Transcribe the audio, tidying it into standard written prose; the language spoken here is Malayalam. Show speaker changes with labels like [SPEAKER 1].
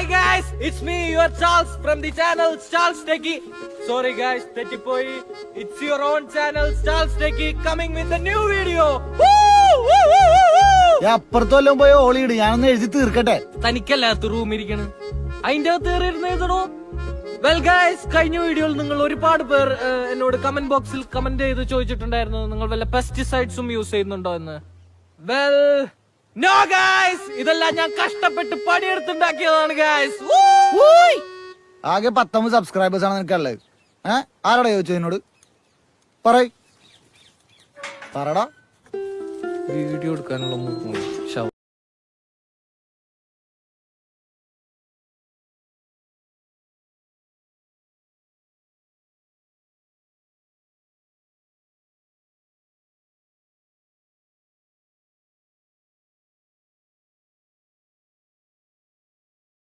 [SPEAKER 1] guys, it's me, your Charles from the channel Charles Techie. Sorry guys, തെറ്റിപ്പോയി. It's your own channel Charles Techie coming with a new video.
[SPEAKER 2] അപ്പുറത്തെല്ലാം പോയി ഓളിയിട്, ഞാനൊന്ന് എഴുതി തീർക്കട്ടെ.
[SPEAKER 1] തനിക്കല്ലാത്ത റൂം ഇരിക്കണ്, അതിന്റെ അകത്ത് കയറിയിരുന്ന് എഴുതണോ? വെൽ ഗൈസ്, കഴിഞ്ഞ വീഡിയോയിൽ നിങ്ങൾ ഒരുപാട് പേർ എന്നോട് കമന്റ് ബോക്സിൽ കമന്റ് ചെയ്ത് ചോദിച്ചിട്ടുണ്ടായിരുന്നു നിങ്ങൾ വല്ല പെസ്റ്റിസൈഡ്സും യൂസ് ചെയ്യുന്നുണ്ടോ എന്ന്. വെൽ നോ ഗൈസ്, ഇതെല്ലാം ഞാൻ കഷ്ടപ്പെട്ട് പണിയെടുത്തുണ്ടാക്കിയതാണ് ഗൈസ്.
[SPEAKER 2] ആകെ 19 സബ്സ്ക്രൈബേഴ്സ് ആണ് നിനക്കുള്ളത്. ആരോടാ ചോദിച്ചത് എന്നോട്? പറടാ.
[SPEAKER 1] വീഡിയോ എടുക്കാനുള്ള